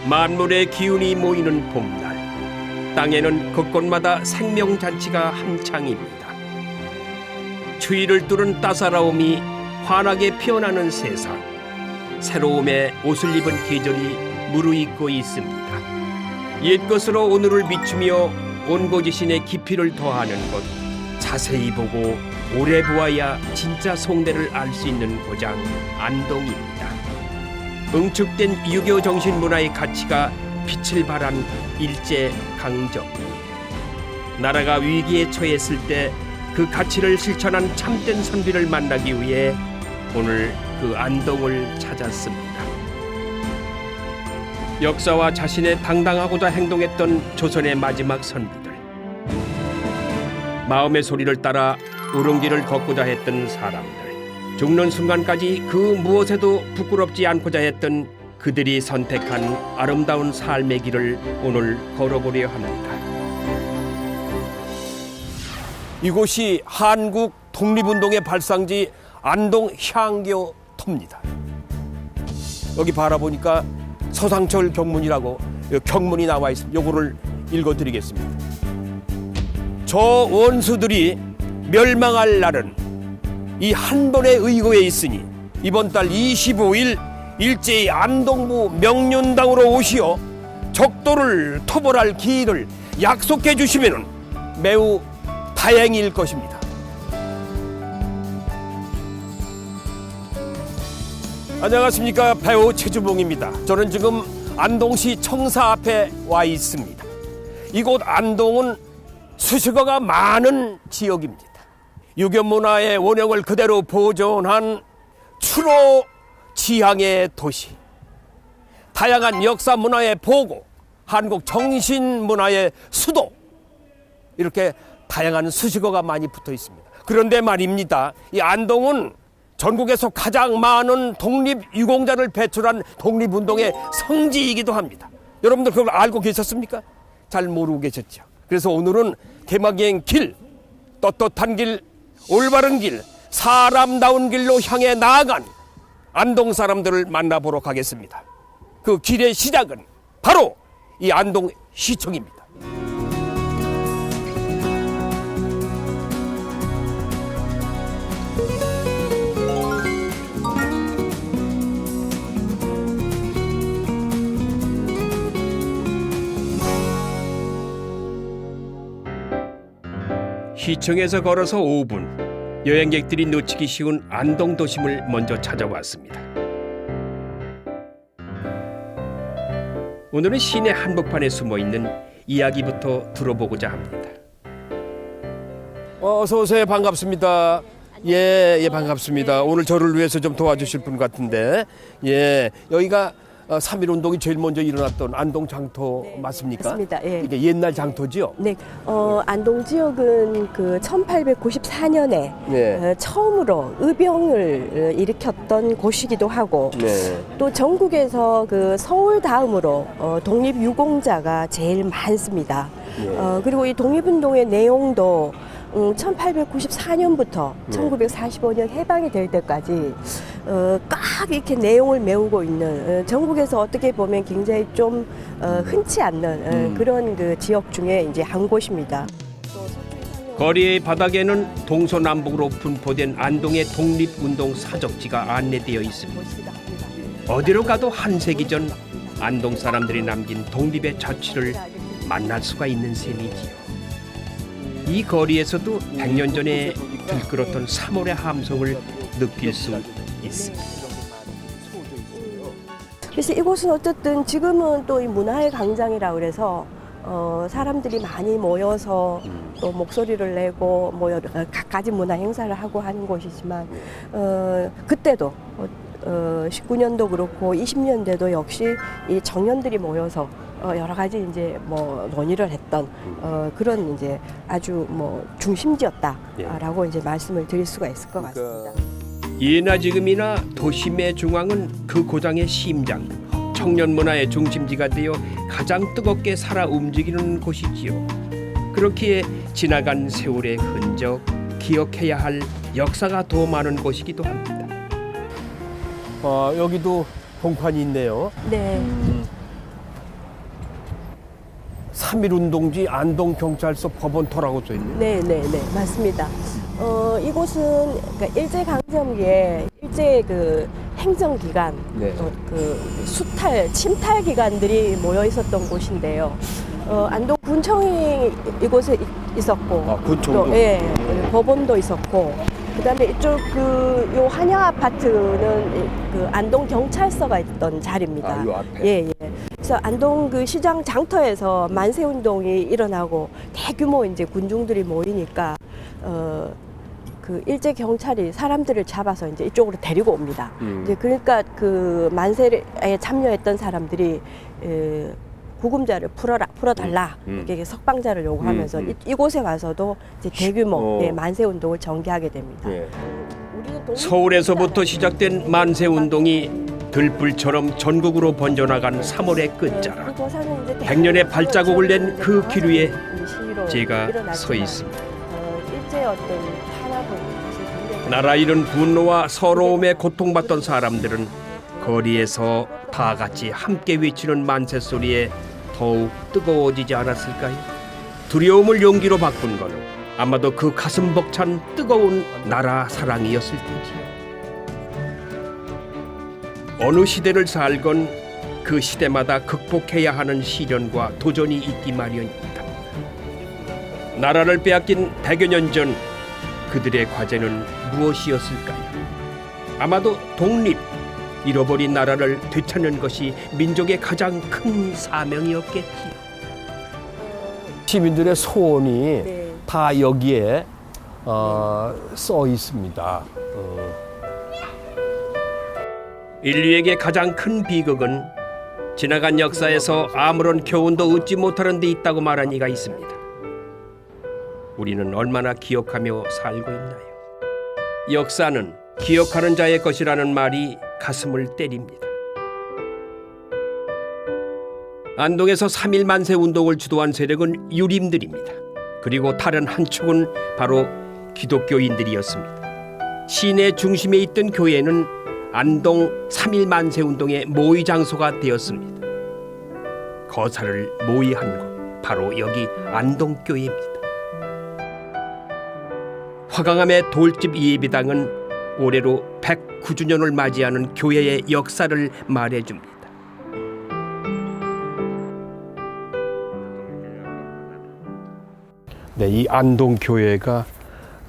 만물의 기운이 모이는 봄날, 땅에는 곳곳마다 생명잔치가 한창입니다. 추위를 뚫은 따사로움이 환하게 피어나는 세상, 새로움에 옷을 입은 계절이 무르익고 있습니다. 옛것으로 오늘을 비추며 온고지신의 깊이를 더하는 것, 자세히 보고 오래 보아야 진짜 속내를 알 수 있는 고장 안동입니다. 응축된 유교 정신 문화의 가치가 빛을 발한 일제 강점. 나라가 위기에 처했을 때 그 가치를 실천한 참된 선비를 만나기 위해 오늘 그 안동을 찾았습니다. 역사와 자신의 당당하고자 행동했던 조선의 마지막 선비들. 마음의 소리를 따라 우릉길을 걷고자 했던 사람들. 죽는 순간까지 그 무엇에도 부끄럽지 않고자 했던 그들이 선택한 아름다운 삶의 길을 오늘 걸어보려 합니다. 이곳이 한국 독립운동의 발상지 안동 향교터입니다. 여기 바라보니까 서상철 경문이라고 경문이 나와 있습니다. 요거를 읽어드리겠습니다. 저 원수들이 멸망할 날은 이 한 번의 의거에 있으니 이번 달 25일 일제히 안동부 명륜당으로 오시어 적도를 토벌할 기일을 약속해 주시면 매우 다행일 것입니다. 안녕하십니까, 배우 최주봉입니다. 저는 지금 안동시 청사 앞에 와 있습니다. 이곳 안동은 수식어가 많은 지역입니다. 유교 문화의 원형을 그대로 보존한 추로 지향의 도시, 다양한 역사 문화의 보고, 한국 정신 문화의 수도, 이렇게 다양한 수식어가 많이 붙어 있습니다. 그런데 말입니다, 이 안동은 전국에서 가장 많은 독립유공자를 배출한 독립운동의 성지이기도 합니다. 여러분들 그걸 알고 계셨습니까? 잘 모르고 계셨죠. 그래서 오늘은 개막여행 길, 떳떳한 길, 올바른 길, 사람다운 길로 향해 나아간 안동 사람들을 만나보러 가겠습니다. 그 길의 시작은 바로 이 안동시청입니다. 시청에서 걸어서 5분, 여행객들이 놓치기 쉬운 안동 도심을 먼저 찾아왔습니다. 오늘은 시내 한복판에 숨어있는 이야기부터 들어보고자 합니다. 어서 오세요. 반갑습니다. 예, 반갑습니다. 오늘 저를 위해서 좀 도와주실 분 같은데, 여기가 3.1운동이 제일 먼저 일어났던 안동 장터 맞습니까? 맞습니다. 예. 이게 옛날 장터죠? 네, 안동 지역은 그 1894년에 처음으로 의병을 일으켰던 곳이기도 하고, 또 전국에서 그 서울 다음으로 독립유공자가 제일 많습니다. 그리고 이 독립운동의 내용도 1894년부터 1945년 해방이 될 때까지 꽉 이렇게 내용을 메우고 있는, 전국에서 어떻게 보면 굉장히 좀 흔치 않는 그런 그 지역 중에 이제 한 곳입니다. 거리의 바닥에는 동서남북으로 분포된 안동의 독립운동 사적지가 안내되어 있습니다. 어디로 가도 한 세기 전 안동 사람들이 남긴 독립의 자취를 만날 수가 있는 셈이지요. 이 거리에서도 100년 전에 들끓었던 3월의 함성을 느낄 수 있습니다. 그래서 이곳은 어쨌든 지금은 또 이 문화의 강장이라 그래서 사람들이 많이 모여서 또 목소리를 내고 뭐 여러 갖가지 문화 행사를 하고 하는 곳이지만, 그때도 19년도 그렇고 20년대도 역시 이 청년들이 모여서 여러 가지 이제 뭐 논의를 했던 그런 이제 아주 뭐 중심지였다라고 이제 말씀을 드릴 수가 있을 것 같습니다. 예나 지금이나 도심의 중앙은 그 고장의 심장, 청년 문화의 중심지가 되어 가장 뜨겁게 살아 움직이는 곳이지요. 그렇기에 지나간 세월의 흔적, 기억해야 할 역사가 더 많은 곳이기도 합니다. 여기도 공판이 있네요. 네. 3.1운동지 안동경찰서 법원터라고 써있네요. 네, 맞습니다. 이곳은 그러니까 일제강점기에 일제 그 행정기관, 네. 그 침탈 기관들이 모여 있었던 곳인데요. 안동 군청이 이곳에 있었고, 군청도? 또, 예, 법원도 있었고, 그다음에 이쪽 요 한양 아파트는 그 안동 경찰서가 있던 자리입니다. 요 앞에. 예. 그래서 안동 그 시장 장터에서 만세 운동이 일어나고 대규모 이제 군중들이 모이니까 그 일제 경찰이 사람들을 잡아서 이제 이쪽으로 데리고 옵니다. 이제 그러니까 그 만세에 참여했던 사람들이 구금자를 풀어달라 이렇게 석방자를 요구하면서 이곳에 와서도 이제 대규모 만세 운동을 전개하게 됩니다. 서울에서부터 시작된 만세 운동이 들불처럼 전국으로 번져나간 3월의 끝자락. 100년의 발자국을 낸 그 길 위에 제가 서 있습니다. 일제의 어떤 탄압을 사실 나라 잃은 분노와 서러움에 고통받던 사람들은 거리에서 다 같이 함께 외치는 만세 소리에 더욱 뜨거워지지 않았을까요? 두려움을 용기로 바꾼 건 아마도 그 가슴 벅찬 뜨거운 나라 사랑이었을 테지요. 어느 시대를 살건 그 시대마다 극복해야 하는 시련과 도전이 있기 마련입니다. 나라를 빼앗긴 100여 년 전 그들의 과제는 무엇이었을까요? 아마도 독립, 잃어버린 나라를 되찾는 것이 민족의 가장 큰 사명이었겠지요. 시민들의 소원이 다 여기에 써 있습니다. 인류에게 가장 큰 비극은 지나간 역사에서 아무런 교훈도 얻지 못하는 데 있다고 말한 이가 있습니다. 우리는 얼마나 기억하며 살고 있나요? 역사는 기억하는 자의 것이라는 말이 가슴을 때립니다. 안동에서 3.1 만세 운동을 주도한 세력은 유림들입니다. 그리고 다른 한 축은 바로 기독교인들이었습니다. 시내 중심에 있던 교회는 안동 3.1 만세 운동의 모의 장소가 되었습니다. 거사를 모의한 곳, 바로 여기 안동교회입니다. 화강암의 돌집 예배당은 올해로 109주년을 맞이하는 교회의 역사를 말해줍니다. 네, 이 안동교회가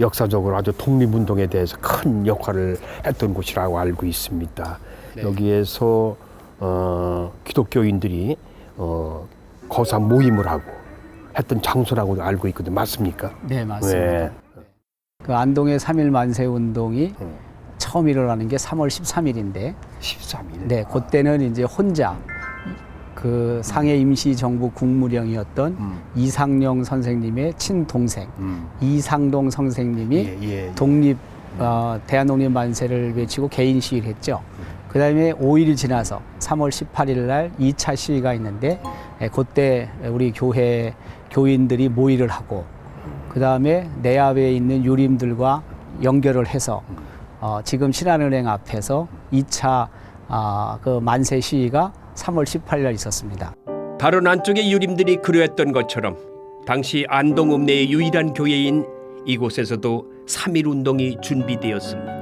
역사적으로 아주 독립운동에 대해서 큰 역할을 했던 곳이라고 알고 있습니다. 네. 여기에서 기독교인들이 거사 모임을 하고 했던 장소라고 알고 있거든요. 맞습니까? 네, 맞습니다. 네. 그 안동의 3.1 만세 운동이 처음 일어나는 게 3월 13일인데 13일. 네, 그때는 이제 혼자 그 상해 임시정부 국무령이었던 이상용 선생님의 친동생 이상동 선생님이 독립 대한독립 만세를 외치고 개인 시위를 했죠. 그 다음에 5일 지나서 3월 18일 날 2차 시위가 있는데 그때 우리 교회 교인들이 모의를 하고 그 다음에 내압에 있는 유림들과 연결을 해서 지금 신한은행 앞에서 2차 그 만세 시위가 3월 18일 날 있었습니다. 다른 안쪽의 유림들이 그려했던 것처럼 당시 안동 읍내의 유일한 교회인 이곳에서도 3.1 운동이 준비되었습니다.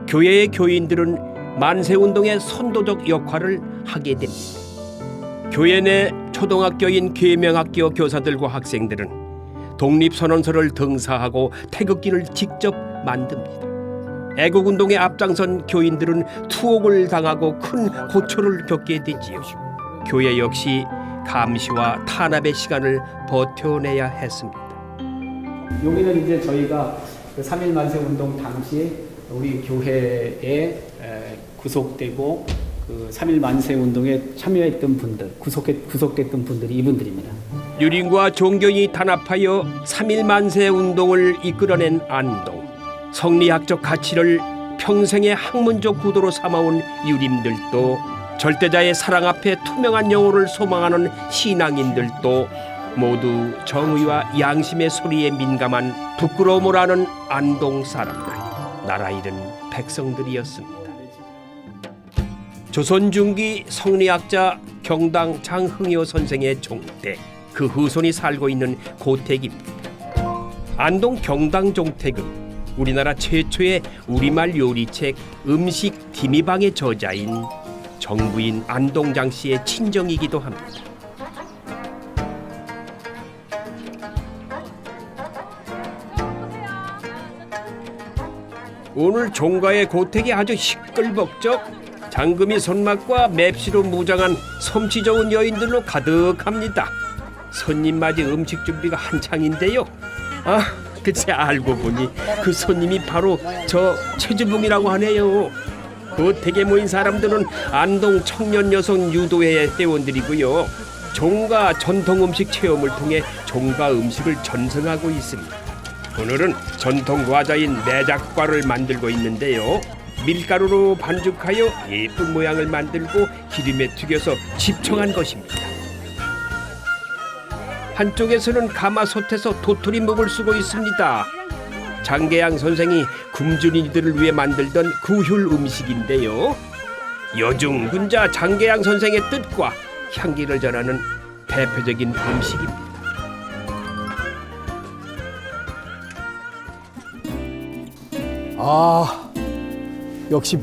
교회의 교인들은 만세 운동의 선도적 역할을 하게 됩니다. 교회 내 초등학교인 계명학교 교사들과 학생들은 독립선언서를 등사하고 태극기를 직접 만듭니다. 애국운동에 앞장선 교인들은 투옥을 당하고 큰 고초를 겪게 되지요. 교회 역시 감시와 탄압의 시간을 버텨내야 했습니다. 여기는 이제 저희가 그 3.1 만세 운동 당시 우리 교회에 구속되고 그 3.1 만세 운동에 참여했던 분들, 구속됐던 분들이 이분들입니다. 유림과 종교인이 단합하여 3.1 만세 운동을 이끌어낸 안동. 성리학적 가치를 평생의 학문적 구도로 삼아온 유림들도 절대자의 사랑 앞에 투명한 영혼을 소망하는 신앙인들도 모두 정의와 양심의 소리에 민감한 부끄러움을 아는 안동 사람들, 나라 잃은 백성들이었습니다. 조선 중기 성리학자 경당 장흥효 선생의 종택, 그 후손이 살고 있는 고택입니다. 안동 경당 종택은 우리나라 최초의 우리말 요리책 음식 디미방의 저자인 정부인 안동장 씨의 친정이기도 합니다. 오늘 종가의 고택이 아주 시끌벅적, 장금이 손맛과 맵시로 무장한 솜씨 좋은 여인들로 가득합니다. 손님 맞이 음식 준비가 한창인데요. 아, 그치, 알고 보니 그 손님이 바로 저 최주봉이라고 하네요. 고택에 모인 사람들은 안동 청년 여성 유도회 회원들이고요. 종가 전통 음식 체험을 통해 종가 음식을 전승하고 있습니다. 오늘은 전통 과자인 내작과를 만들고 있는데요. 밀가루로 반죽하여 예쁜 모양을 만들고 기름에 튀겨서 집청한 것입니다. 한쪽에서는 가마솥에서 도토리묵을 쓰고 있습니다. 장계양 선생이 굶주린이들을 위해 만들던 구휼 음식인데요. 여중군자 장계양 선생의 뜻과 향기를 전하는 대표적인 음식입니다. 아, 역시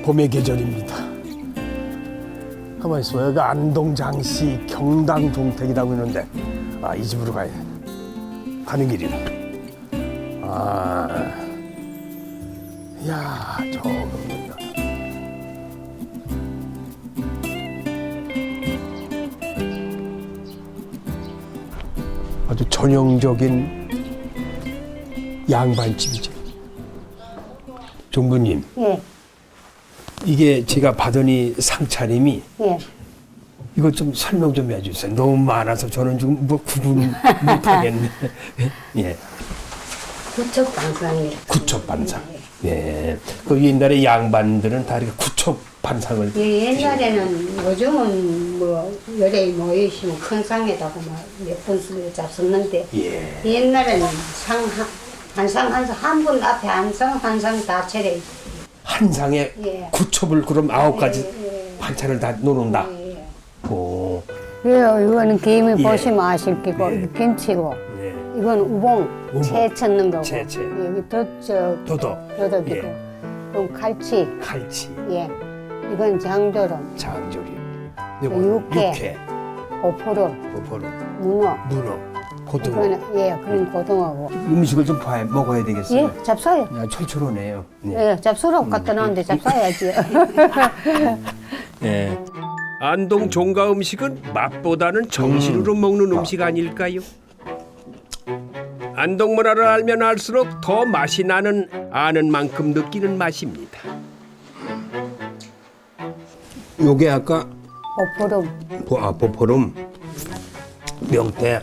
봄의 계절입니다. 가만히 있어. 여기 안동장씨 경당 종택이라고 있는데, 아, 이 집으로 가야 돼. 가는 길이네. 아, 야, 저거군요. 아주 전형적인 양반집이죠. 종부님, 예, 이게 제가 받으니 상차림이 예. 이거 좀 설명 좀 해주세요. 너무 많아서 저는 지금 뭐 구분 못하겠네. 예, 구척반상이에요. 구첩반상. 예, 그 옛날에 양반들은 다 이렇게 구첩반상을. 예, 옛날에는 요즘은 뭐 열에 모이시면 큰 상에다가 몇번 잡섰는데 예, 옛날에는 한 상 한 분 앞에 한 상 다 차려. 한 상에 예. 구첩을 그럼 9가지 예. 반찬을 다 놓는다. 예. 오, 이거 이거는 김이 예. 보시면 아실 끼고 예. 김치고 예, 이건 우봉 채 쳤는 거고 채. 여기 도덕 도덕, 이고 예. 그럼 칼치 칼치, 예 이건 장조림 장조림, 육회. 보포로 보포로, 문어 문어, 고등어. 이거는 예 그런 고등어고 음식을 좀 먹어야 되겠어요. 예 잡사요. 야, 촌스러우네요. 예, 잡수라고 갖다 놨는데 잡사야지. 예. 안동 종가 음식은 맛보다는 정신으로 먹는 음식 아닐까요? 안동 문화를 알면 알수록 더 맛이 나는 아는 만큼 느끼는 맛입니다. 요게 아까 보포름. 보포름 명태.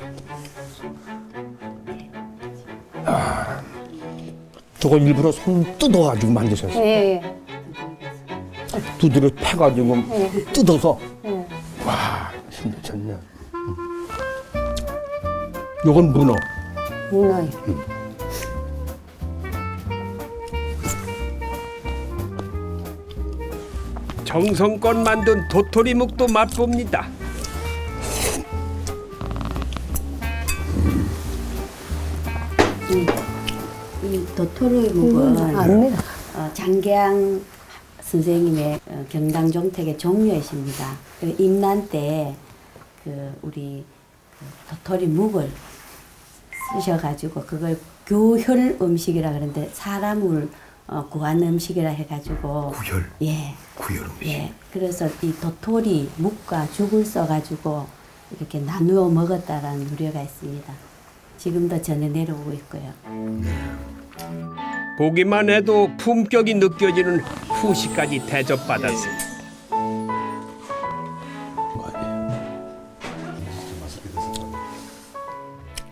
저걸 일부러 손 뜯어가지고 만드셨어요. 예, 두드려 패가지고 뜯어서. 예. 와, 힘들었네. 요건 문어. 문어요. 정성껏 만든 도토리묵도 맛봅니다. 이 도토리묵은 압니다. 장계양 선생님의 경당종택의 종묘이십니다. 그 임난 때 그 우리 도토리묵을 쓰셔가지고 그걸 교혈 음식이라 그러는데 사람을 구한 음식이라 해가지고 구혈. 예. 구혈 음식. 예. 그래서 이 도토리 묵과 죽을 써가지고 이렇게 나누어 먹었다라는 유래가 있습니다. 지금도 전해 내려오고 있고요. 보기만 해도 품격이 느껴지는 후식까지 대접받았습니다.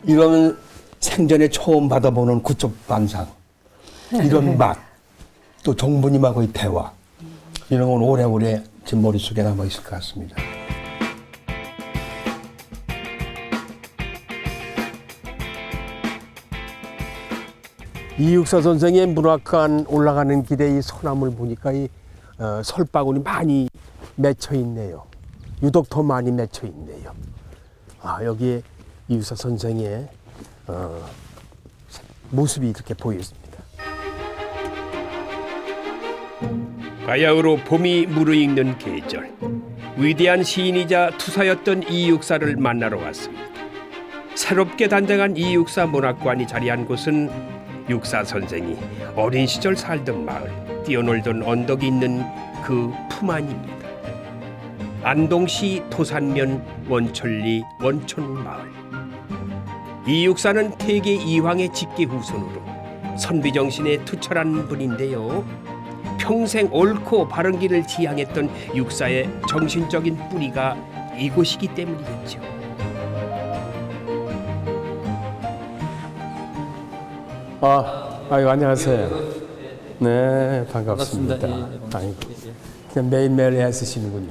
이런 생전에 처음 받아보는 구첩반상. 이런 맛. 또 정부님하고의 대화. 이런 건 오래오래 제 머릿속에 남아있을 것 같습니다. 이육사 선생의 문학관 올라가는 길에 이 소나무를 보니까 이 설바구니 많이 맺혀 있네요. 유독 더 많이 맺혀 있네요. 아, 여기에 이육사 선생의 모습이 이렇게 보였습니다. 바야흐로 봄이 무르익는 계절, 위대한 시인이자 투사였던 이육사를 만나러 왔습니다. 새롭게 단장한 이육사 문학관이 자리한 곳은 육사 선생이 어린 시절 살던 마을, 뛰어놀던 언덕이 있는 그 품 안입니다. 안동시 토산면 원천리 원촌마을. 이육사는 태계 이황의 직계 후손으로 선비정신에 투철한 분인데요. 평생 옳고 바른 길을 지향했던 육사의 정신적인 뿌리가 이곳이기 때문이겠죠. 아이고, 안녕하세요. 네, 반갑습니다. 아이고, 그냥 매일매일 애쓰시는군요.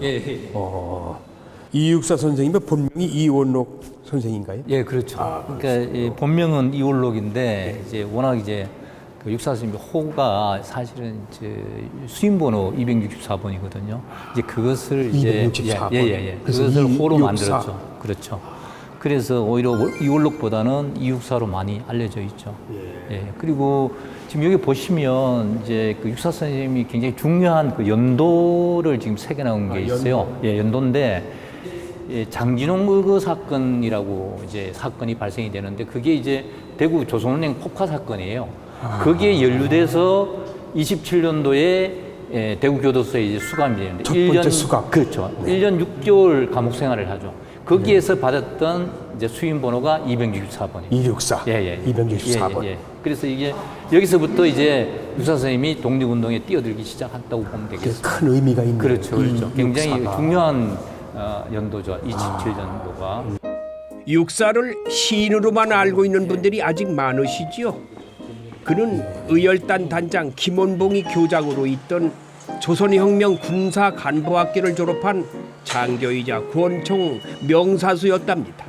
이육사 선생님의 본명이 이원록 선생인가요? 예, 그렇죠. 그러니까 이 본명은 이올록인데 이제 워낙 이제 그 육사 선생님 호가 사실은 이제 수임번호 264번이거든요. 이제 그것을 이제 264번. 그래서 그것을 호로 이육사. 만들었죠. 그렇죠. 그래서 오히려 이올록보다는 이육사로 많이 알려져 있죠. 예. 그리고 지금 여기 보시면 이제 그 육사 선생님이 굉장히 중요한 그 연도를 지금 새겨놓은 게 있어요. 예, 연도인데 예, 장진홍 의거 사건이라고 이제 사건이 발생이 되는데 그게 이제 대구 조선은행 폭파 사건이에요. 거기에 연루돼서 27년도에 예, 대구 교도소에 이제 수감이 되는데 첫 번째 수감. 그렇죠. 네. 1년 6개월 감옥 생활을 하죠. 거기에서 받았던 이제 수임 번호가 264번이에요. 264. 예. 264번. 예. 그래서 이게 여기서부터 이제 육사 선생님이 독립운동에 뛰어들기 시작했다고 보면 되겠습니다. 큰 의미가 있는 그렇죠. 굉장히 264가. 중요한 연도죠. 27년도가. 육사를 시인으로만 알고 있는 분들이 아직 많으시지요. 그는 의열단 단장 김원봉이 교장으로 있던 조선혁명 군사간부학교를 졸업한 장교이자 권총 명사수였답니다.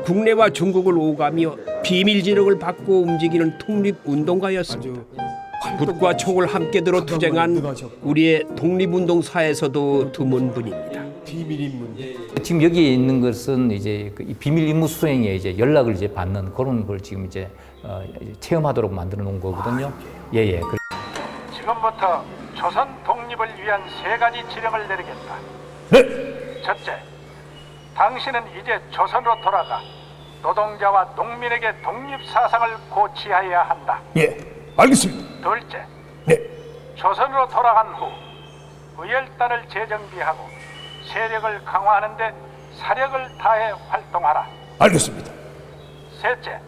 국내와 중국을 오가며 비밀지력을 받고 움직이는 독립운동가였습니다. 붓과 총을 함께 들어 투쟁한 우리의 독립운동사에서도 드문 분입니다. 지금 여기에 있는 것은 이제 그 비밀 임무 수행에 이제 연락을 이제 받는 그런 걸 지금 이제 체험하도록 만들어 놓은 거거든요. 예. 지금부터 조선 독립을 위한 3가지 지령을 내리겠다. 첫째, 당신은 이제 조선으로 돌아가 노동자와 농민에게 독립 사상을 고취하여야 한다. 예, 알겠습니다. 둘째, 네. 조선으로 돌아간 후 의열단을 재정비하고 세력을 강화하는 데 사력을 다해 활동하라. 알겠습니다. 셋째,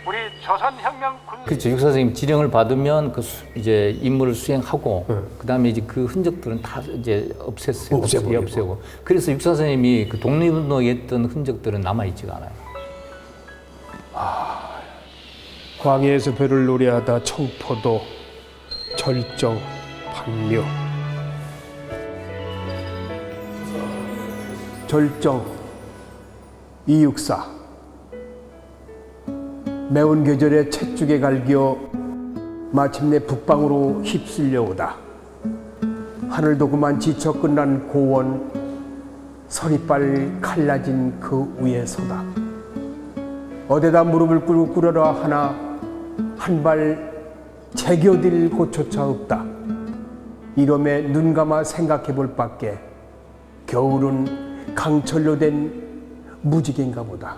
우리 조선혁명 군 그렇죠. 육사 선생님 지령을 받으면 그 이제 임무를 수행하고 그다음에 이제 그 흔적들은 다 이제 없애고. 그래서 육사 선생님이 그 독립운동에 했던 흔적들은 남아 있지가 않아요. 광해에서 별을 노래하다 청포도 절정 판묘 절정 이육사 매운 계절에 채죽에 갈겨 마침내 북방으로 휩쓸려오다 하늘도 그만 지쳐 끝난 고원 서리빨 갈라진 그 위에 서다 어디다 무릎을 꿇고 꿇어라 하나 한 발 제껴들 곳조차 없다. 이러매 눈 감아 생각해 볼 밖에 겨울은 강철로 된 무지개인가 보다.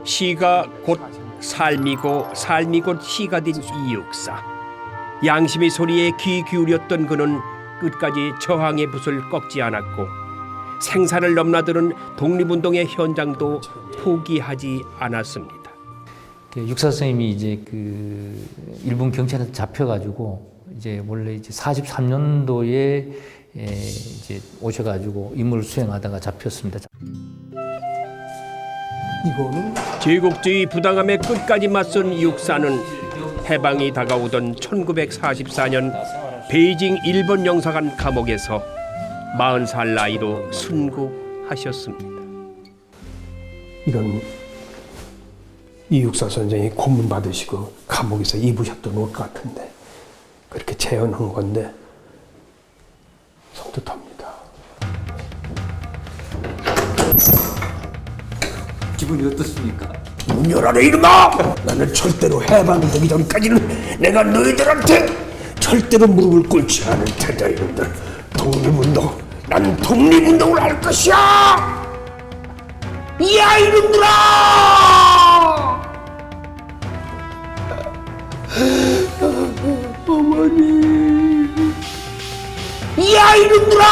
시가 곧 삶이고 삶이 곧 시가 된 이육사. 양심의 소리에 귀 기울였던 그는 끝까지 저항의 붓을 꺾지 않았고 생사를 넘나드는 독립운동의 현장도 포기하지 않았습니다. 육사 선생님이 이제 그 일본 경찰한테 잡혀가지고 이제 원래 이제 43년도에 이제 오셔가지고 임무를 수행하다가 잡혔습니다. 이거는 제국주의 부당함에 끝까지 맞선 육사는 해방이 다가오던 1944년 베이징 일본 영사관 감옥에서 40살 나이로 순국하셨습니다. 이런 이육사 선생이 고문 받으시고 감옥에서 입으셨던 옷 같은데 그렇게 재현한 건데 기분이 어떻습니까? 문 열어라 이놈아! 나는 절대로 해방되기 전까지는 내가 너희들한테 절대로 무릎을 꿇지 않을 테다 이놈들. 독립운동, 난 독립운동을 할 것이야! 야 이놈들아! 어머니, 야 이놈들아!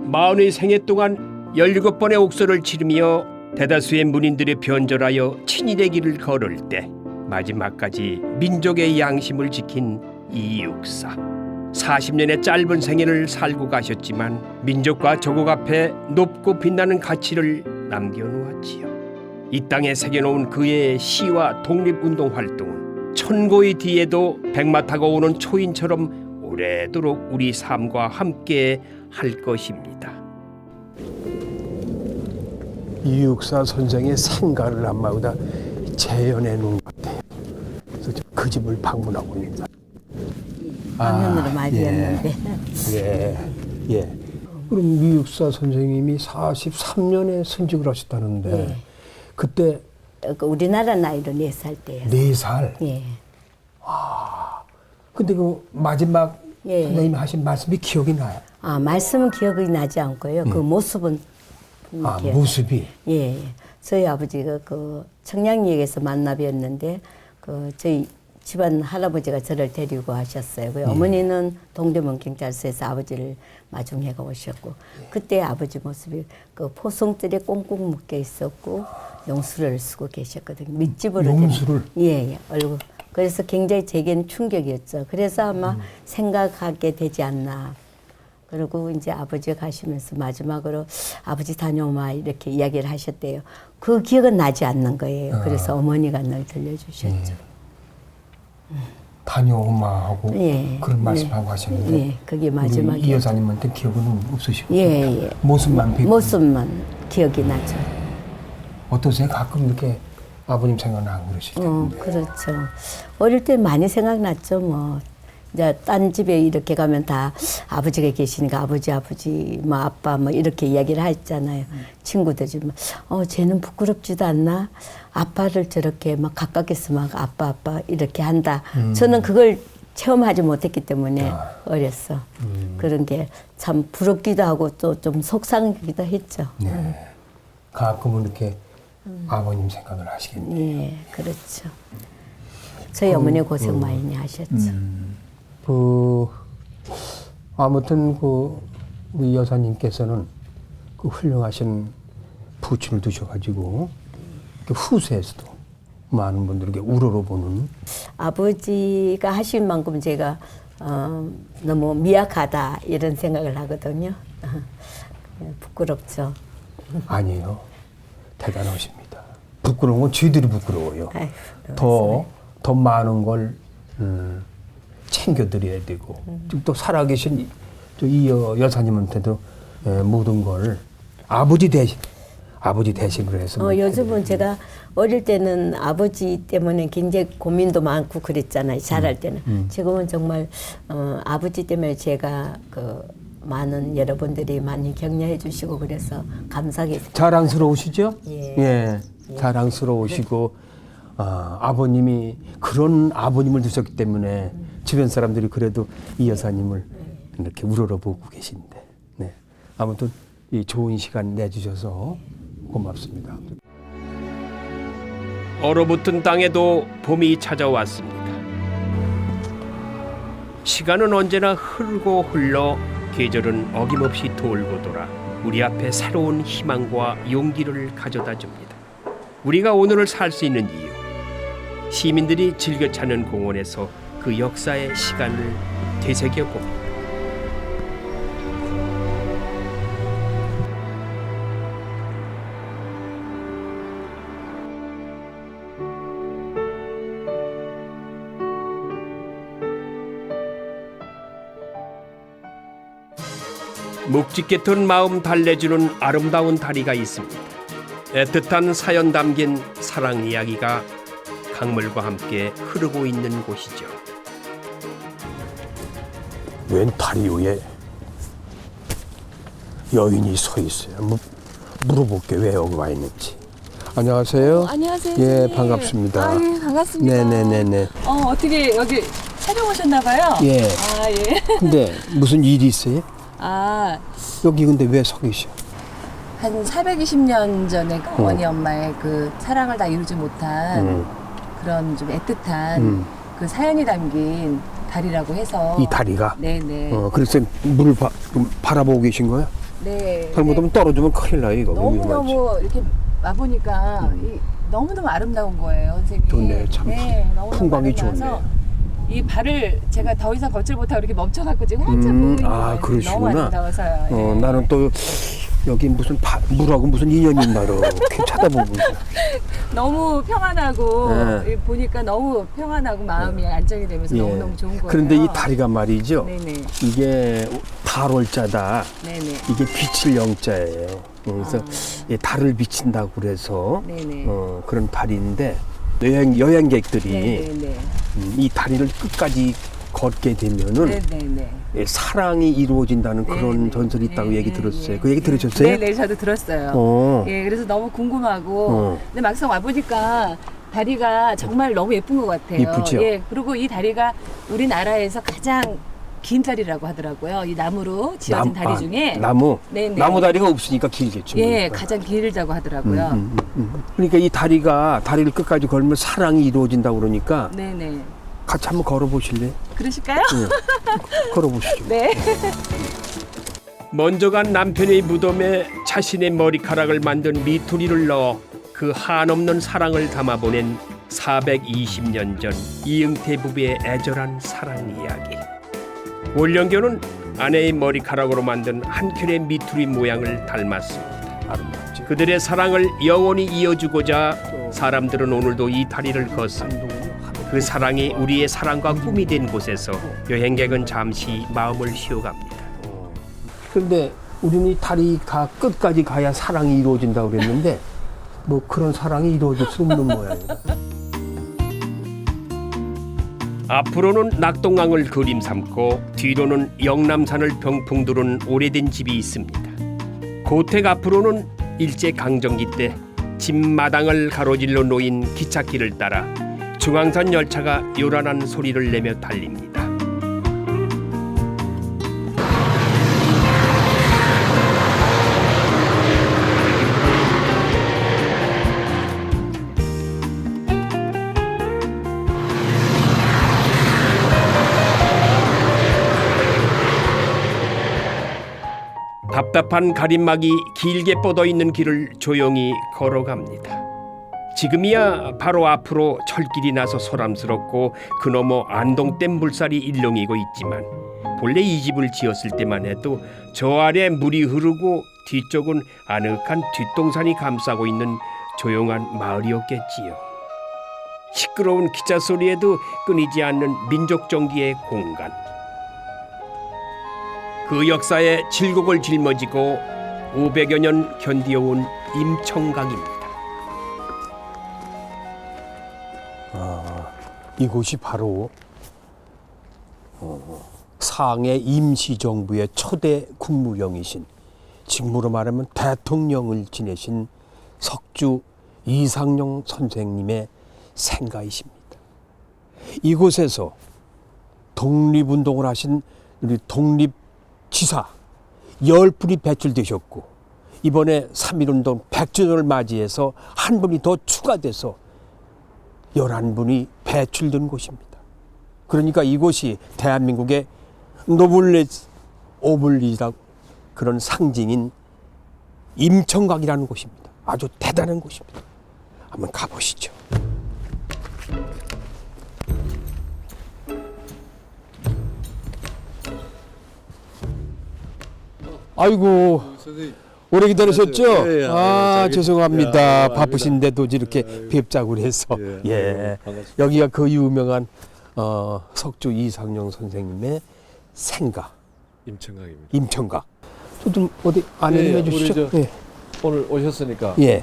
마흔의 생애 동안 17번의 옥소를 치르며 대다수의 문인들의 변절하여 친일의 길을 걸을 때 마지막까지 민족의 양심을 지킨 이육사. 40년의 짧은 생애를 살고 가셨지만 민족과 조국 앞에 높고 빛나는 가치를 남겨놓았지요. 이 땅에 새겨놓은 그의 시와 독립운동 활동은 천고의 뒤에도 백마 타고 오는 초인처럼 오래도록 우리 삶과 함께 할 것입니다. 이육사 선생의 생가를 한마디다 재현해 놓은 것 같아요. 그래서 그 집을 방문하고 있습니다. 화면으로 말이었는데. 예. 그럼 이육사 선생님이 43년에 선직을 하셨다는데 예. 그때 우리나라 나이로 4살 때였어요. 4살. 예. 근데 그 마지막 예. 선생님이 하신 말씀이 기억이 나요. 아, 말씀은 기억이 나지 않고요. 그 모습은 기억. 모습이. 예. 저희 아버지가 그 청량리역에서 만나뵀는데 그 저희 집안 할아버지가 저를 데리고 하셨어요. 그 어머니는 동대문 경찰서에서 아버지를 마중해가 오셨고 그때 아버지 모습이 그 포송들에 꽁꽁 묶여 있었고 용수를 쓰고 계셨거든요. 밑집으로 용수를? 예. 얼굴. 그래서 굉장히 제게는 충격이었죠. 그래서 아마 생각하게 되지 않나. 그리고 이제 아버지가 가시면서 마지막으로 아버지 다녀오마 이렇게 이야기를 하셨대요. 그 기억은 나지 않는 거예요. 그래서 어머니가 늘 들려주셨죠. 다녀오마 하고 예. 그런 말씀하고 하셨는데 예, 그게 마지막이에요. 이 여사님한테 기억은 없으시고 예. 모습만 뵙고 모습만 기억이 나죠. 어떠세요? 가끔 이렇게 아버님 생각나고 그러실 텐데. 그렇죠. 어릴 때 많이 생각났죠. 뭐 이제 딴 집에 이렇게 가면 다 아버지가 계시니까 아버지, 뭐 아빠 뭐 이렇게 이야기를 하잖아요. 친구들이 막, 쟤는 부끄럽지도 않나? 아빠를 저렇게 막 가깝게서 막 아빠 이렇게 한다. 저는 그걸 체험하지 못했기 때문에 어렸어. 그런 게 참 부럽기도 하고 또 좀 속상하기도 했죠. 네. 가끔은 이렇게 아버님 생각을 하시겠네요. 예, 그렇죠. 저희 어머니 고생 많이 하셨죠. 아무튼 우리 여사님께서는 그 훌륭하신 부친을 두셔가지고 후세에서도 많은 분들에게 우러러보는 아버지가 하신 만큼 제가 너무 미약하다 이런 생각을 하거든요. 부끄럽죠. 아니에요. 대단하십니다. 부끄러운 건 저희들이 부끄러워요. 아이고, 더 많은 걸 챙겨드려야 되고 또 살아계신 이 여사님한테도 모든 걸 아버지 대신으로 해서 요즘은 제가 어릴 때는 아버지 때문에 굉장히 고민도 많고 그랬잖아요. 자랄 때는. 지금은 정말 아버지 때문에 제가 많은 여러분들이 많이 격려해 주시고 그래서 감사하게 자랑스러우시죠? 예. 자랑스러우시고 아버님이 그런 아버님을 두셨기 때문에 주변 사람들이 그래도 이 여사님을 이렇게 우러러보고 계신데 네. 아무튼 이 좋은 시간 내주셔서 고맙습니다. 얼어붙은 땅에도 봄이 찾아왔습니다. 시간은 언제나 흐르고 흘러 계절은 어김없이 돌고 돌아 우리 앞에 새로운 희망과 용기를 가져다 줍니다. 우리가 오늘을 살 수 있는 이유, 시민들이 즐겨 찾는 공원에서 그 역사의 시간을 되새겨 봅니다. 묵직했던 마음 달래주는 아름다운 다리가 있습니다. 애틋한 사연 담긴 사랑 이야기가 강물과 함께 흐르고 있는 곳이죠. 웬 다리 위에 여인이 서 있어요. 물어볼게 왜 여기 와 있는지. 안녕하세요. 안녕하세요. 예, 선생님. 반갑습니다. 아, 예, 반갑습니다. 네네네네. 어떻게 여기 촬영 오셨나봐요? 예. 아, 예. 근데 무슨 일이 있어요? 아, 여기 근데 왜 서 계셔? 한 420년 전에 그 어머니 엄마의 그 사랑을 다 이루지 못한 그런 좀 애틋한 그 사연이 담긴 다리라고 해서. 이 다리가? 네네. 그래서 물을 바라보고 계신 거야? 네. 잘못하면 떨어지면 큰일 나요, 이거. 너무너무 이렇게 와보니까 너무너무 아름다운 거예요, 선생님. 좋네, 참. 네, 너무너무 풍광이 아름다워서 좋네. 이 발을 제가 더 이상 걷질 못하고 이렇게 멈춰갖고 지금 한참 보고 있는 거예요. 아, 그러시구나. 너무 아름다워서요. 예. 나는 또 여기 무슨 물하고 무슨 인연이 있나 이렇게 쳐다보고 있어. 너무 평안하고 네. 보니까 너무 평안하고 마음이 안정이 되면서 예. 너무너무 좋은 거예요. 그런데 이 다리가 말이죠. 네네. 이게 달월자다. 네네. 이게 빛을 영자예요. 그래서 이 달을 비친다고 그래서 네네. 그런 다리인데 여행객들이 네네네. 이 다리를 끝까지 걷게 되면은 네네네. 예, 사랑이 이루어진다는 그런 네네. 전설이 있다고 네, 얘기 네, 들었어요. 네. 그 얘기 들으셨어요? 네네, 저도 들었어요. 예, 그래서 너무 궁금하고. 근데 막상 와보니까 다리가 정말 너무 예쁜 것 같아요. 예쁘죠? 예, 그리고 이 다리가 우리나라에서 가장 긴 다리라고 하더라고요. 이 나무로 지어진 다리 중에. 나무? 네네. 나무 다리가 없으니까 길겠죠. 예, 그러니까. 가장 길다고 하더라고요. 그러니까 이 다리를 끝까지 걸면 사랑이 이루어진다고 그러니까 네네. 같이 한번 걸어보실래요? 그러실까요? 걸어보시죠. 네. 먼저 간 남편의 무덤에 자신의 머리카락을 만든 미투리를 넣어 그 한없는 사랑을 담아보낸 420년 전 이응태 부부의 애절한 사랑 이야기. 월령교는 아내의 머리카락으로 만든 한 켤의 미투리 모양을 닮았습니다. 아름답죠. 그들의 사랑을 영원히 이어주고자 사람들은 오늘도 이 다리를 걷습니다. 그 사랑이 우리의 사랑과 꿈이 된 곳에서 여행객은 잠시 마음을 쉬어갑니다. 그런데 우리는 이 다리가 끝까지 가야 사랑이 이루어진다고 그랬는데 뭐 그런 사랑이 이루어질 수 없는 모양이다. 앞으로는 낙동강을 그림 삼고 뒤로는 영남산을 병풍 두른 오래된 집이 있습니다. 고택 앞으로는 일제강점기 때 집마당을 가로질러 놓인 기찻길을 따라 중앙선 열차가 요란한 소리를 내며 달립니다. 답답한 가림막이 길게 뻗어있는 길을 조용히 걸어갑니다. 지금이야 바로 앞으로 철길이 나서 소람스럽고 그 너머 안동댐 물살이 일렁이고 있지만 본래 이 집을 지었을 때만 해도 저 아래 물이 흐르고 뒤쪽은 아늑한 뒷동산이 감싸고 있는 조용한 마을이었겠지요. 시끄러운 기차 소리에도 끊이지 않는 민족 정기의 공간. 그 역사의 질곡을 짊어지고 500여 년 견디어온 임청강입니다. 이곳이 바로 상해 임시정부의 초대 국무령이신, 직무로 말하면 대통령을 지내신 석주 이상용 선생님의 생가이십니다. 이곳에서 독립운동을 하신 우리 독립지사 10분이 배출되셨고, 이번에 3.1운동 100주년을 맞이해서 한 분이 더 추가돼서 11분이 배출된 곳입니다. 그러니까 이곳이 대한민국의 노블레스 오블리라고 그런 상징인 임청강이라는 곳입니다. 아주 대단한 곳입니다. 한번 가보시죠. 아이고, 오래 기다리셨죠? 예, 예. 죄송합니다. 야, 바쁘신데도 이렇게 뵙자고 그래서. 예. 반갑습니다. 여기가 그 유명한 석주 이상용 선생님의 생가, 임청강입니다. 임청각. 좀 어디 안내 좀 해주시죠. 우리 예. 오늘 오셨으니까 예.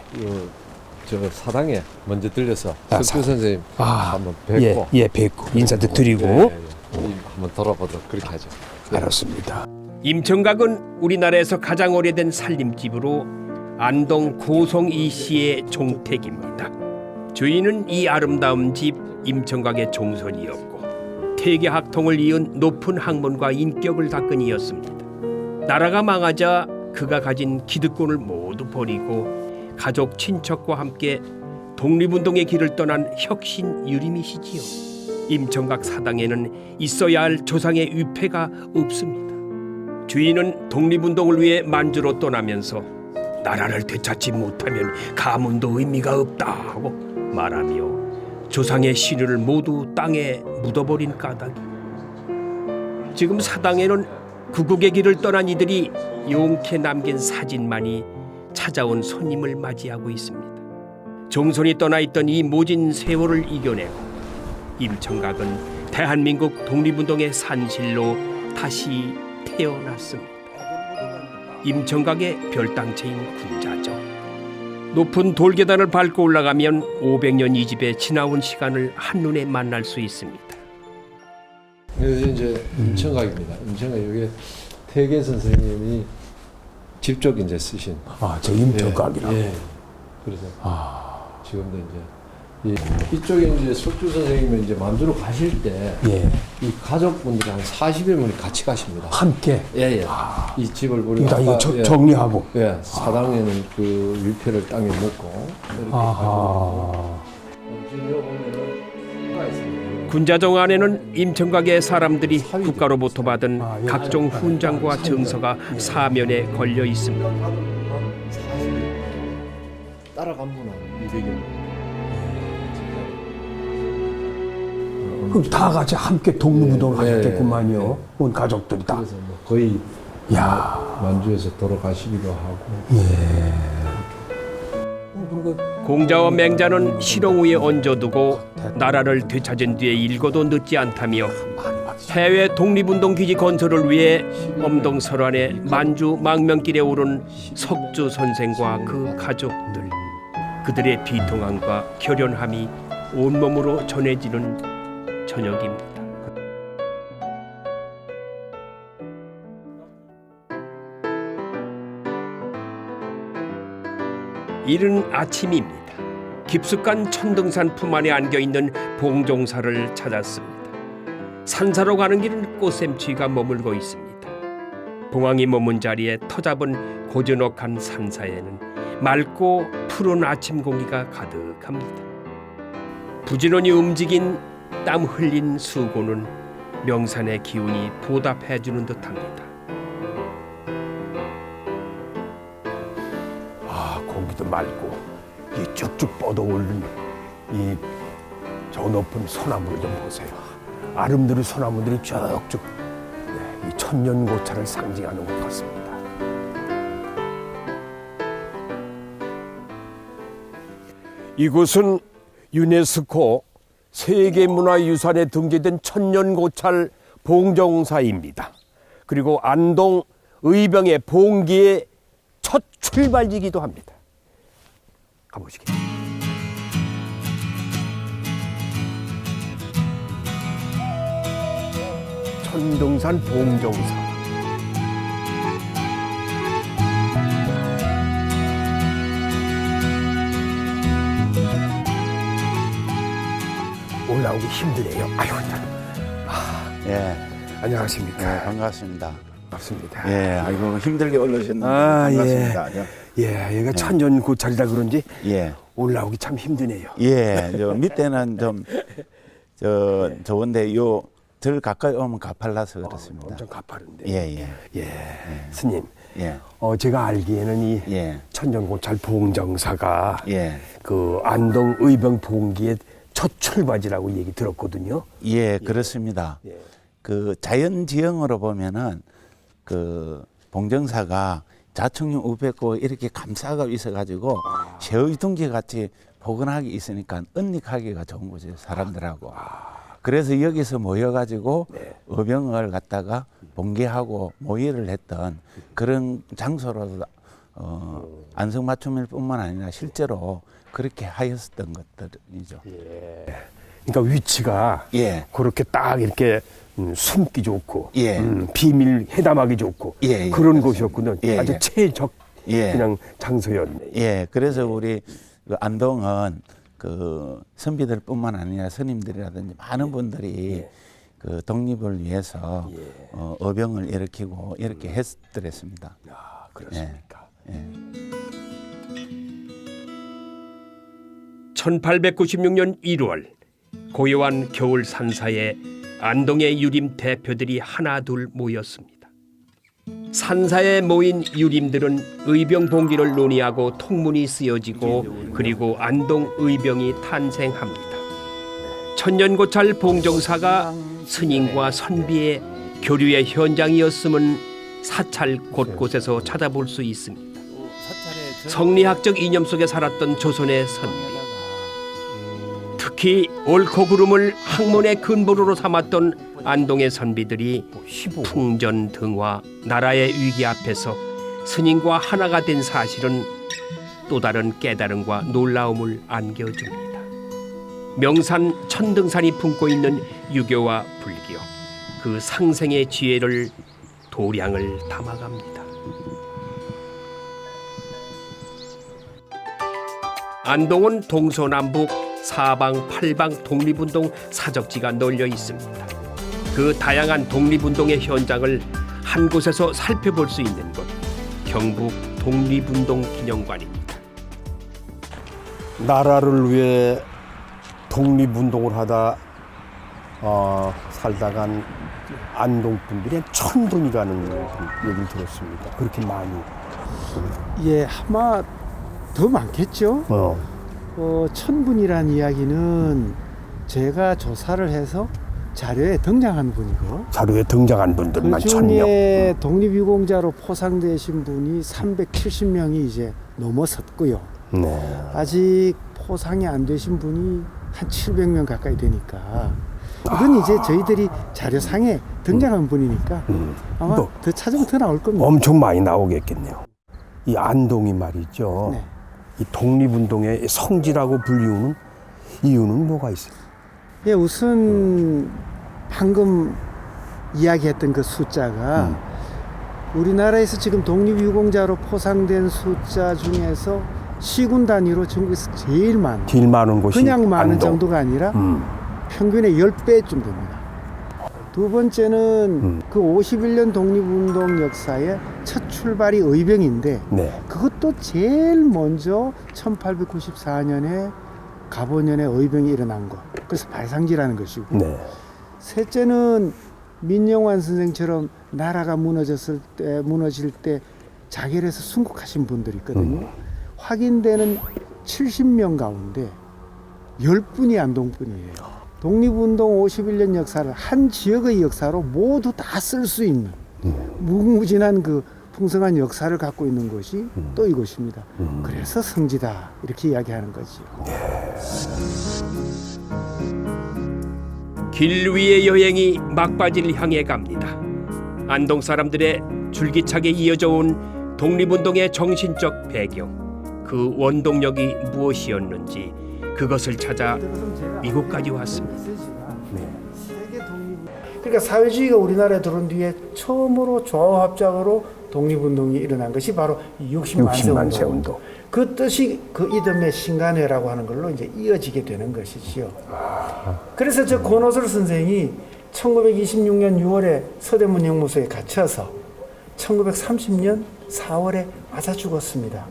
저 사당에 먼저 들려서 아, 석주 선생님 한번 예, 뵙고 뵙고 인사도 드리고. 예, 한번 돌아보도록 그렇게 하죠. 알았습니다. 임청각은 우리나라에서 가장 오래된 살림집으로 안동 고성 이 씨의 종택입니다. 주인은 이 아름다운 집 임청각의 종손이었고 퇴계학통을 이은 높은 학문과 인격을 닦은 이였습니다. 나라가 망하자 그가 가진 기득권을 모두 버리고 가족 친척과 함께 독립운동의 길을 떠난 혁신 유림이시지요. 임청각 사당에는 있어야 할 조상의 위패가 없습니다. 주인은 독립운동을 위해 만주로 떠나면서 나라를 되찾지 못하면 가문도 의미가 없다 하고 말하며 조상의 신유를 모두 땅에 묻어버린 까닭이. 지금 사당에는 구국의 길을 떠난 이들이 용케 남긴 사진만이 찾아온 손님을 맞이하고 있습니다. 종손이 떠나 있던 이 모진 세월을 이겨내고 임청각은 대한민국 독립운동의 산실로 다시 태어났습니다. 임청각의 별당체인 군자죠. 높은 돌계단을 밟고 올라가면 500년 이 집에 지나온 시간을 한눈에 만날 수 있습니다. 여기 이제 임청각입니다. 임청각 여기 태계 선생님이 직접 이제 쓰신. 저 임청각이라고. 예. 그래서 지금도 이제 이쪽에 이제 석주 선생님이 이제 만주로 가실 때 이 가족분들이 한 40여 분이 같이 가십니다. 함께. 예. 이 집을 우리가 그러니까 이거 정리하고. 예. 사당에는 그 위패를 땅에 묻고 이렇게 가지고 지금 여기 보면은 뭐가 있습니다. 군자정 안에는 임청각의 사람들이 국가로부터 받은 각종 훈장과 정서가 사면에 걸려 있습니다. 따라간 분은 200여. 그럼 다 같이 함께 독립운동을 하셨겠구만요. 온 가족들이 다. 그래서 뭐 거의 만주에서 돌아가시기도 하고. 공자와 맹자는 실용 위에 얹어두고 나라를 되찾은 뒤에 읽어도 늦지 않다며 해외 독립운동 기지 건설을 위해 엄동설안의 만주 망명길에 오른 석주 선생과 그 가족들, 그들의 비통함과 결연함이 온몸으로 전해지는 저녁입니다. 이른 아침입니다. 깊숙한 천등산 품 안에 안겨있는 봉종사를 찾았습니다. 산사로 가는 길은 꽃샘추위가 머물고 있습니다. 봉황이 머문 자리에 터잡은 고즈넉한 산사에는 맑고 푸른 아침 공기가 가득합니다. 부지런히 움직인 땀 흘린 수고는 명산의 기운이 보답해주는 듯합니다. 공기도 맑고 이 쭉쭉 뻗어오르는 이 저 높은 소나무를 좀 보세요. 아름드린 소나무들이 쭉쭉 이 천년고찰을 상징하는 것 같습니다. 이곳은 유네스코 세계문화유산에 등재된 천년고찰 봉정사입니다. 그리고 안동 의병의 봉기의 첫 출발지기도 합니다. 가보시겠습니다. 천등산 봉정사. 올라오기 힘드네요. 아유, 예. 안녕하십니까. 네, 반갑습니다. 반갑습니다. 예, 아이고 힘들게 올라오셨는데 반갑습니다. 여기가 천년고찰이라 그런지 예. 올라오기 참 힘드네요. 예, 저 밑에는 좀 좋은데 요 덜 가까이 오면 가팔라서 그렇습니다. 엄청 가파른데. 예. 스님. 예. 제가 알기에는 이 천년고찰 봉정사가 그 안동 의병 봉기의 첫 출발지라고 얘기 들었거든요. 예, 그렇습니다. 그 자연지형으로 보면은 그 봉정사가 자충령 우백고 이렇게 감싸가 있어가지고 새의 둥지 같이 포근하게 있으니까 은닉하기가 좋은 거죠, 사람들하고. 그래서 여기서 모여가지고 의병을 갖다가 봉기하고 모의를 했던 그런 장소로 안성맞춤일 뿐만 아니라 실제로 그렇게 하였었던 것들이죠. 그러니까 위치가 그렇게 딱 이렇게 숨기 좋고 예. 비밀 회담하기 좋고 예, 예, 그런 그렇습니다. 곳이었군요. 예, 아주 예. 최적 예. 그냥 장소였네. 예, 그래서 우리 그 안동은 그 선비들뿐만 아니라 스님들이라든지 많은 분들이 그 독립을 위해서 어병을 일으키고 이렇게 했더랬습니다. 아, 그렇습니까? 예. 1896년 1월 고요한 겨울 산사에 안동의 유림 대표들이 하나둘 모였습니다. 산사에 모인 유림들은 의병 봉기를 논의하고 통문이 쓰여지고 그리고 안동 의병이 탄생합니다. 천년고찰 봉정사가 스님과 선비의 교류의 현장이었음은 사찰 곳곳에서 찾아볼 수 있습니다. 성리학적 이념 속에 살았던 조선의 선비, 특히 옳고 그름을 학문의 근본으로 삼았던 안동의 선비들이 풍전등화 나라의 위기 앞에서 스님과 하나가 된 사실은 또 다른 깨달음과 놀라움을 안겨줍니다. 명산 천등산이 품고 있는 유교와 불교, 그 상생의 지혜를 도량을 담아갑니다. 안동은 동서남북 사방 팔방 독립운동 사적지가 널려 있습니다. 그 다양한 독립운동의 현장을 한 곳에서 살펴볼 수 있는 곳, 경북 독립운동 기념관입니다. 나라를 위해 독립운동을 하다 살다간 안동 분들이 1,000분이라는 얘기를 들었습니다. 그렇게 많이. 예, 아마 더 많겠죠. 1,000분이라는 이야기는 제가 조사를 해서 자료에 등장한 분이고, 자료에 등장한 분들만 1,000명. 그중에 독립유공자로 포상되신 분이 370명이 이제 넘어섰고요. 네. 아직 포상이 안 되신 분이 한 700명 가까이 되니까 이건 이제 저희들이 자료상에 등장한 분이니까 아마 더 찾으면 더 나올 겁니다. 엄청 많이 나오겠겠네요. 이 안동이 말이죠. 네. 이 독립운동의 성지라고 불리우는 이유는 뭐가 있어요? 예, 우선 방금 이야기했던 그 숫자가 우리나라에서 지금 독립유공자로 포상된 숫자 중에서 시군 단위로 전국에서 제일 많은, 제일 많은 곳이 그냥 많은 안동. 정도가 아니라 평균의 10배쯤 됩니다. 두 번째는 그 51년 독립운동 역사의 첫 출발이 의병인데 네. 그것도 제일 먼저 1894년에 갑오년에 의병이 일어난 것, 그래서 발상지라는 것이고, 네. 셋째는 민영환 선생처럼 나라가 무너질 때 자결해서 순국하신 분들이 있거든요. 확인되는 70명 가운데 10분이 안동분이에요. 독립운동 51년 역사를 한 지역의 역사로 모두 다 쓸 수 있는 무궁무진한 그 풍성한 역사를 갖고 있는 곳이 또 이곳입니다. 그래서 성지다 이렇게 이야기하는 거죠. 길 위의 여행이 막바지를 향해 갑니다. 안동 사람들의 줄기차게 이어져 온 독립운동의 정신적 배경, 그 원동력이 무엇이었는지 그것을 찾아 이곳까지 왔습니다. 그러니까 사회주의가 우리나라에 들어온 뒤에 처음으로 조합작으로 독립운동이 일어난 것이 바로 60만세 운동. 그 뜻이 그 이듬해 신간회라고 하는 걸로 이제 이어지게 되는 것이지요. 그래서 저 권오설 선생이 1926년 6월에 서대문 형무소에 갇혀서 1930년 4월에 맞아 죽었습니다.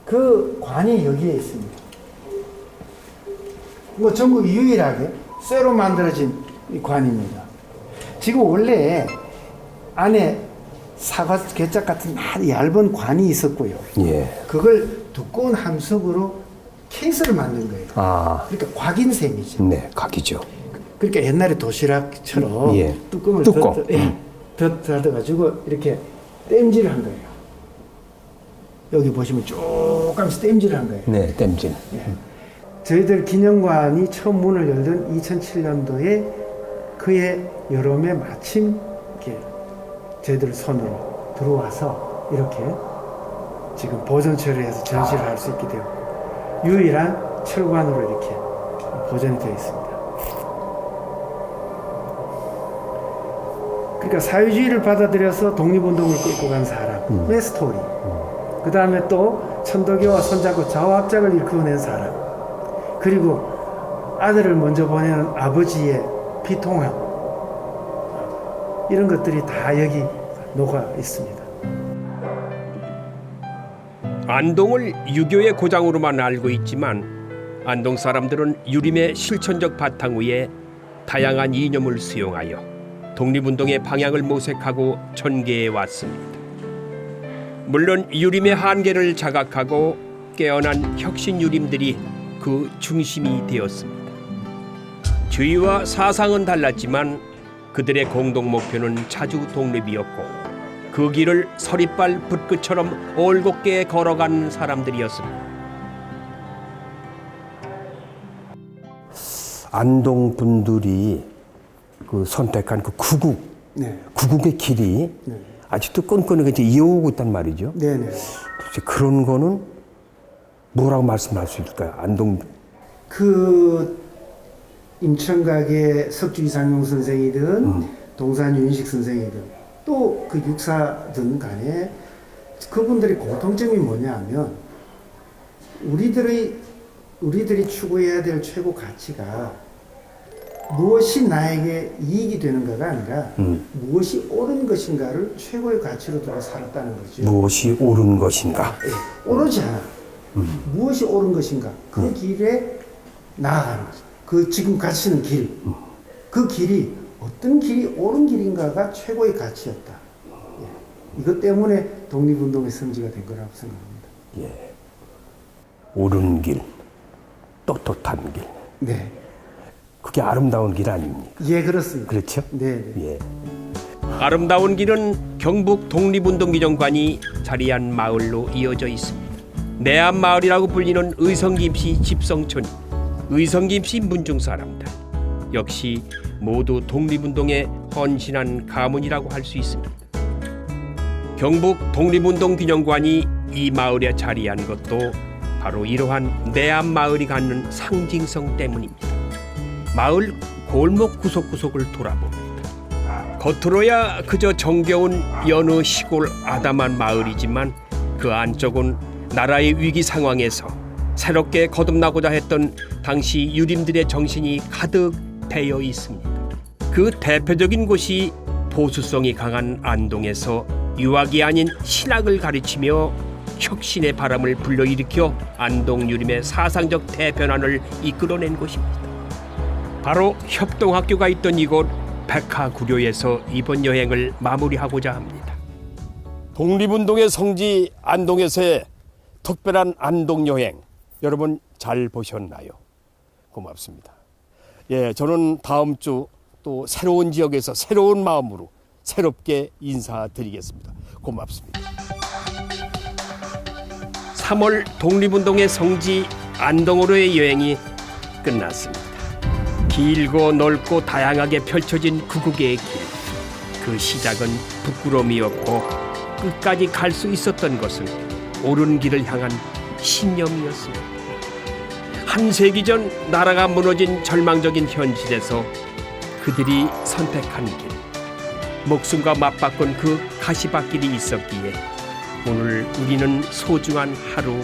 그 관이 여기에 있습니다. 뭐 전국 유일하게 쇠로 만들어진 이 관입니다. 지금 원래 안에 사과 괴짝 같은 아주 얇은 관이 있었고요. 예. 그걸 두꺼운 함석으로 케이스를 만든 거예요. 그러니까 곽인셈이죠. 네, 각이죠. 그러니까 옛날에 도시락처럼 예. 뚜껑을 닫아가지고 이렇게 땜질을 한 거예요. 여기 보시면 쭉 가면서 땜질을 한 거예요. 네, 땜질. 예. 저희들 기념관이 처음 문을 열던 2007년도에 그의 여름에 마침 이렇게 저희들 손으로 들어와서 이렇게 지금 보존 처리해서 전시를 할 수 있게 되었고 유일한 철관으로 이렇게 보존이 되어 있습니다. 그러니까 사회주의를 받아들여서 독립운동을 끌고 간 사람의 스토리. 그 다음에 또 천도교와 손잡고 좌우합작을 일구어낸 사람. 그리고 아들을 먼저 보내는 아버지의 비통함. 이런 것들이 다 여기 녹아 있습니다. 안동을 유교의 고장으로만 알고 있지만 안동 사람들은 유림의 실천적 바탕 위에 다양한 이념을 수용하여 독립운동의 방향을 모색하고 전개해 왔습니다. 물론 유림의 한계를 자각하고 깨어난 혁신 유림들이 그 중심이 되었습니다. 주의와 사상은 달랐지만 그들의 공동 목표는 자주 독립이었고 그 길을 서리빨 붓끝처럼 올곧게 걸어간 사람들이었습니다. 안동 분들이 그 선택한 그 구국, 네. 구국의 길이 네. 아직도 끈끈하게 이제 이어오고 있단 말이죠. 네네. 도대체 그런 거는 뭐라고 말씀할 수 있을까요? 안동 그 임천각의 석주 이상용 선생이든 동산 윤식 선생이든 또 그 육사든 간에 그분들의 공통점이 뭐냐면 우리들이 추구해야 될 최고 가치가 무엇이 나에게 이익이 되는가가 아니라 무엇이 옳은 것인가를 최고의 가치로 두고 살았다는 거죠. 무엇이 옳은 것인가? 네, 오르지 않아. 무엇이 옳은 것인가? 그 길에 나아가는 거죠. 그 지금 가시는 길. 그 길이 어떤 길이 옳은 길인가가 최고의 가치였다. 예. 이것 때문에 독립운동의 성지가 된 거라고 생각합니다. 예. 옳은 길, 떳떳한 길. 네. 그게 아름다운 길 아닙니까? 예, 그렇습니다. 그렇죠? 네. 예. 아름다운 길은 경북 독립운동기념관이 자리한 마을로 이어져 있습니다. 내암마을이라고 불리는 의성김씨 집성촌, 의성김씨 문중 사람들. 역시 모두 독립운동에 헌신한 가문이라고 할 수 있습니다. 경북 독립운동기념관이 이 마을에 자리한 것도 바로 이러한 내암마을이 갖는 상징성 때문입니다. 마을 골목 구석구석을 돌아봅니다. 겉으로야 그저 정겨운 여느 시골 아담한 마을이지만 그 안쪽은 나라의 위기 상황에서 새롭게 거듭나고자 했던 당시 유림들의 정신이 가득 배어 있습니다. 그 대표적인 곳이 보수성이 강한 안동에서 유학이 아닌 신학을 가르치며 혁신의 바람을 불러일으켜 안동 유림의 사상적 대변환을 이끌어낸 곳입니다. 바로 협동학교가 있던 이곳 백화구료에서 이번 여행을 마무리하고자 합니다. 독립운동의 성지 안동에서의 특별한 안동 여행 여러분 잘 보셨나요? 고맙습니다. 예, 저는 다음 주 또 새로운 지역에서 새로운 마음으로 새롭게 인사드리겠습니다. 고맙습니다. 3월 독립운동의 성지 안동으로의 여행이 끝났습니다. 길고 넓고 다양하게 펼쳐진 구국의 길. 그 시작은 부끄러움이었고 끝까지 갈 수 있었던 것은 옳은 길을 향한 신념이었습니다. 한 세기 전 나라가 무너진 절망적인 현실에서 그들이 선택한 길, 목숨과 맞바꾼 그 가시밭길이 있었기에 오늘 우리는 소중한 하루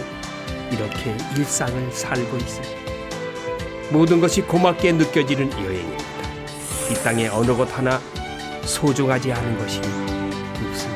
이렇게 일상을 살고 있습니다. 모든 것이 고맙게 느껴지는 여행입니다. 이 땅에 어느 것 하나 소중하지 않은 것이 없습니다.